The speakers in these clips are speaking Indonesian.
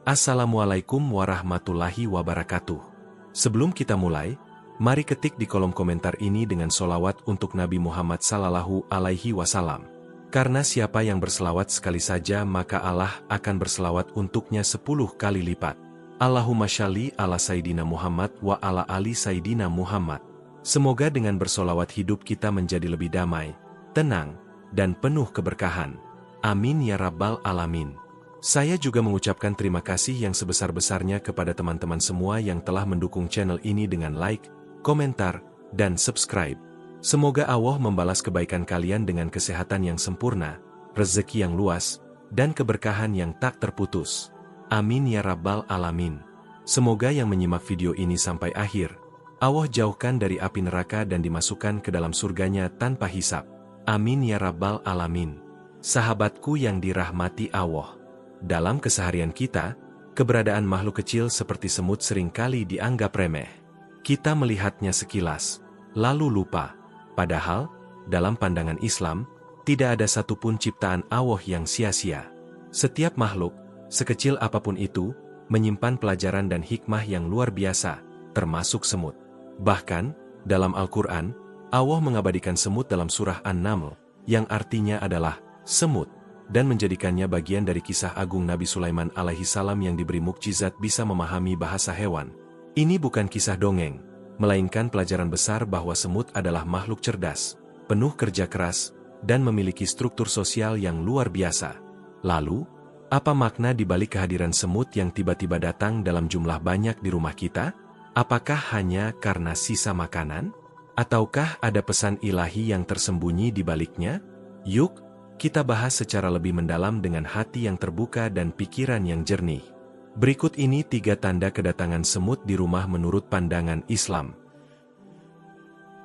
Assalamualaikum warahmatullahi wabarakatuh. Sebelum kita mulai, mari ketik di kolom komentar ini dengan solawat untuk Nabi Muhammad Sallallahu Alaihi Wasallam. Karena siapa yang berselawat sekali saja maka Allah akan berselawat untuknya 10 kali lipat. Allahumma shalli ala Sayyidina Muhammad wa ala ali Sayyidina Muhammad. Semoga dengan bersolawat hidup kita menjadi lebih damai, tenang, dan penuh keberkahan. Amin ya Rabbal Alamin. Saya juga mengucapkan terima kasih yang sebesar-besarnya kepada teman-teman semua yang telah mendukung channel ini dengan like, komentar, dan subscribe. Semoga Allah membalas kebaikan kalian dengan kesehatan yang sempurna, rezeki yang luas, dan keberkahan yang tak terputus. Amin ya Rabbal Alamin. Semoga yang menyimak video ini sampai akhir, Allah jauhkan dari api neraka dan dimasukkan ke dalam surganya tanpa hisab. Amin ya Rabbal Alamin. Sahabatku yang dirahmati Allah. Dalam keseharian kita, keberadaan makhluk kecil seperti semut seringkali dianggap remeh. Kita melihatnya sekilas, lalu lupa. Padahal, dalam pandangan Islam, tidak ada satupun ciptaan Allah yang sia-sia. Setiap makhluk, sekecil apapun itu, menyimpan pelajaran dan hikmah yang luar biasa, termasuk semut. Bahkan, dalam Al-Quran, Allah mengabadikan semut dalam surah An-Naml, yang artinya adalah semut, dan menjadikannya bagian dari kisah agung Nabi Sulaiman alaihi salam yang diberi mukjizat bisa memahami bahasa hewan. Ini bukan kisah dongeng, melainkan pelajaran besar bahwa semut adalah makhluk cerdas, penuh kerja keras, dan memiliki struktur sosial yang luar biasa. Lalu, apa makna di balik kehadiran semut yang tiba-tiba datang dalam jumlah banyak di rumah kita? Apakah hanya karena sisa makanan? Ataukah ada pesan ilahi yang tersembunyi di baliknya? Yuk, kita bahas secara lebih mendalam dengan hati yang terbuka dan pikiran yang jernih. Berikut ini 3 tanda kedatangan semut di rumah menurut pandangan Islam.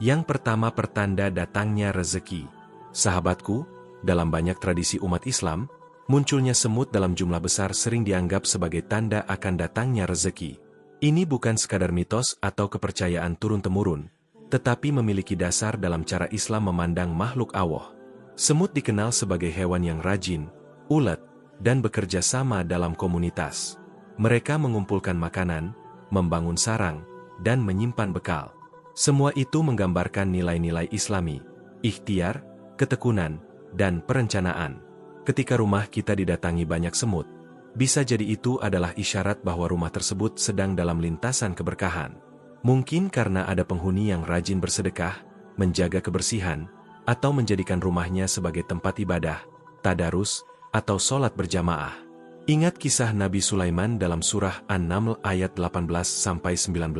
Yang pertama, pertanda datangnya rezeki. Sahabatku, dalam banyak tradisi umat Islam, munculnya semut dalam jumlah besar sering dianggap sebagai tanda akan datangnya rezeki. Ini bukan sekadar mitos atau kepercayaan turun-temurun, tetapi memiliki dasar dalam cara Islam memandang makhluk Allah. Semut dikenal sebagai hewan yang rajin, ulet, dan bekerja sama dalam komunitas. Mereka mengumpulkan makanan, membangun sarang, dan menyimpan bekal. Semua itu menggambarkan nilai-nilai Islami, ikhtiar, ketekunan, dan perencanaan. Ketika rumah kita didatangi banyak semut, bisa jadi itu adalah isyarat bahwa rumah tersebut sedang dalam lintasan keberkahan. Mungkin karena ada penghuni yang rajin bersedekah, menjaga kebersihan, atau menjadikan rumahnya sebagai tempat ibadah, tadarus, atau sholat berjamaah. Ingat kisah Nabi Sulaiman dalam surah An-Naml ayat 18-19?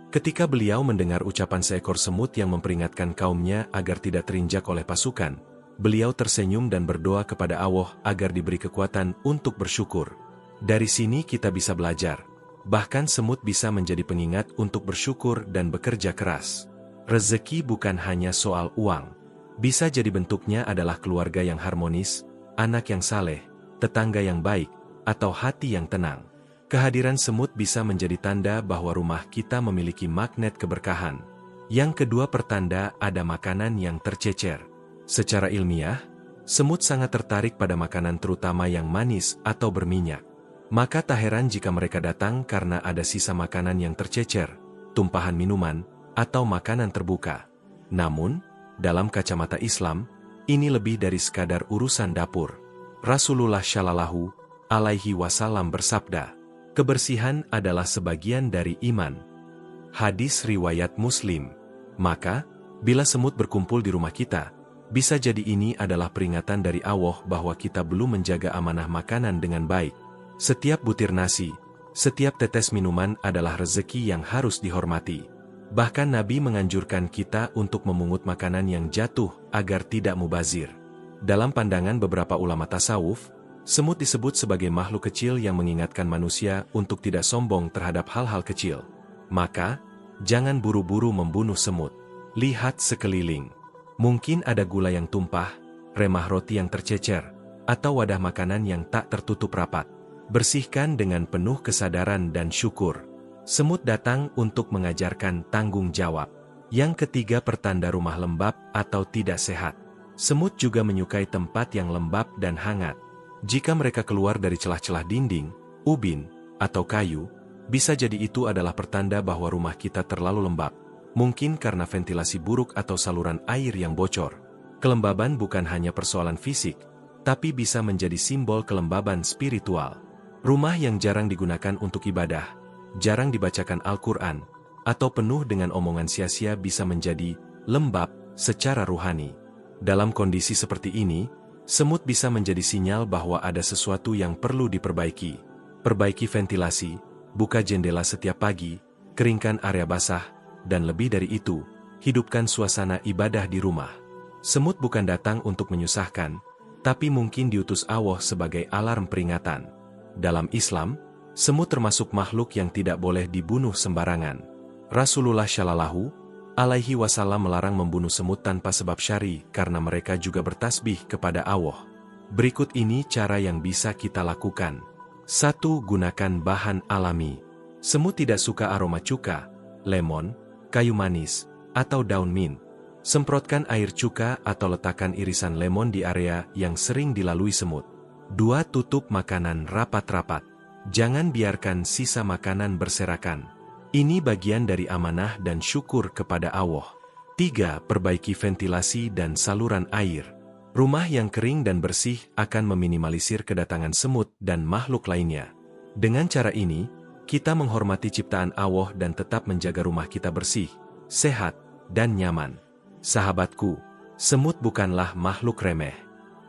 Ketika beliau mendengar ucapan seekor semut yang memperingatkan kaumnya agar tidak terinjak oleh pasukan, beliau tersenyum dan berdoa kepada Allah agar diberi kekuatan untuk bersyukur. Dari sini kita bisa belajar, bahkan semut bisa menjadi pengingat untuk bersyukur dan bekerja keras. Rezeki bukan hanya soal uang. Bisa jadi bentuknya adalah keluarga yang harmonis, anak yang saleh, tetangga yang baik, atau hati yang tenang. Kehadiran semut bisa menjadi tanda bahwa rumah kita memiliki magnet keberkahan. Yang kedua, pertanda ada makanan yang tercecer. Secara ilmiah, semut sangat tertarik pada makanan terutama yang manis atau berminyak. Maka tak heran jika mereka datang karena ada sisa makanan yang tercecer, tumpahan minuman, atau makanan terbuka. Namun, dalam kacamata Islam, ini lebih dari sekadar urusan dapur. Rasulullah Shallallahu Alaihi Wasallam bersabda, kebersihan adalah sebagian dari iman. Hadis riwayat Muslim. Maka, bila semut berkumpul di rumah kita, bisa jadi ini adalah peringatan dari Allah bahwa kita belum menjaga amanah makanan dengan baik. Setiap butir nasi, setiap tetes minuman adalah rezeki yang harus dihormati. Bahkan Nabi menganjurkan kita untuk memungut makanan yang jatuh agar tidak mubazir. Dalam pandangan beberapa ulama tasawuf, semut disebut sebagai makhluk kecil yang mengingatkan manusia untuk tidak sombong terhadap hal-hal kecil. Maka, jangan buru-buru membunuh semut. Lihat sekeliling. Mungkin ada gula yang tumpah, remah roti yang tercecer, atau wadah makanan yang tak tertutup rapat. Bersihkan dengan penuh kesadaran dan syukur. Semut datang untuk mengajarkan tanggung jawab. Yang ketiga, pertanda rumah lembab atau tidak sehat. Semut juga menyukai tempat yang lembab dan hangat. Jika mereka keluar dari celah-celah dinding, ubin, atau kayu, bisa jadi itu adalah pertanda bahwa rumah kita terlalu lembab. Mungkin karena ventilasi buruk atau saluran air yang bocor. Kelembaban bukan hanya persoalan fisik, tapi bisa menjadi simbol kelembaban spiritual. Rumah yang jarang digunakan untuk ibadah, jarang dibacakan Al-Quran, atau penuh dengan omongan sia-sia bisa menjadi lembab secara rohani. Dalam kondisi seperti ini, semut bisa menjadi sinyal bahwa ada sesuatu yang perlu diperbaiki. Perbaiki ventilasi, buka jendela setiap pagi, keringkan area basah, dan lebih dari itu, hidupkan suasana ibadah di rumah. Semut bukan datang untuk menyusahkan, tapi mungkin diutus Allah sebagai alarm peringatan. Dalam Islam, semut termasuk makhluk yang tidak boleh dibunuh sembarangan. Rasulullah Shallallahu Alaihi Wasallam melarang membunuh semut tanpa sebab syar'i karena mereka juga bertasbih kepada Allah. Berikut ini cara yang bisa kita lakukan. 1. Gunakan bahan alami. Semut tidak suka aroma cuka, lemon, kayu manis, atau daun mint. Semprotkan air cuka atau letakkan irisan lemon di area yang sering dilalui semut. 2. Tutup makanan rapat-rapat. Jangan biarkan sisa makanan berserakan. Ini bagian dari amanah dan syukur kepada Allah. 3. Perbaiki ventilasi dan saluran air. Rumah yang kering dan bersih akan meminimalisir kedatangan semut dan makhluk lainnya. Dengan cara ini, kita menghormati ciptaan Allah dan tetap menjaga rumah kita bersih, sehat, dan nyaman. Sahabatku, semut bukanlah makhluk remeh.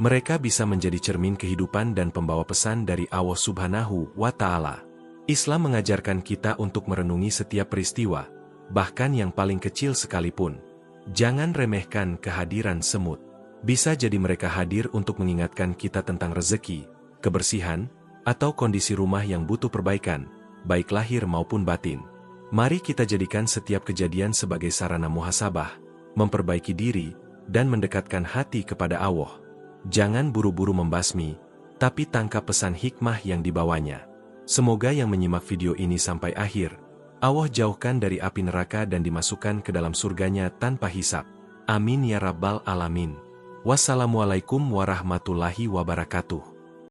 Mereka bisa menjadi cermin kehidupan dan pembawa pesan dari Allah Subhanahu wa Ta'ala. Islam mengajarkan kita untuk merenungi setiap peristiwa, bahkan yang paling kecil sekalipun. Jangan remehkan kehadiran semut. Bisa jadi mereka hadir untuk mengingatkan kita tentang rezeki, kebersihan, atau kondisi rumah yang butuh perbaikan, baik lahir maupun batin. Mari kita jadikan setiap kejadian sebagai sarana muhasabah, memperbaiki diri, dan mendekatkan hati kepada Allah. Jangan buru-buru membasmi, tapi tangkap pesan hikmah yang dibawanya. Semoga yang menyimak video ini sampai akhir, Allah jauhkan dari api neraka dan dimasukkan ke dalam surganya tanpa hisab. Amin ya Rabbal Alamin. Wassalamualaikum warahmatullahi wabarakatuh.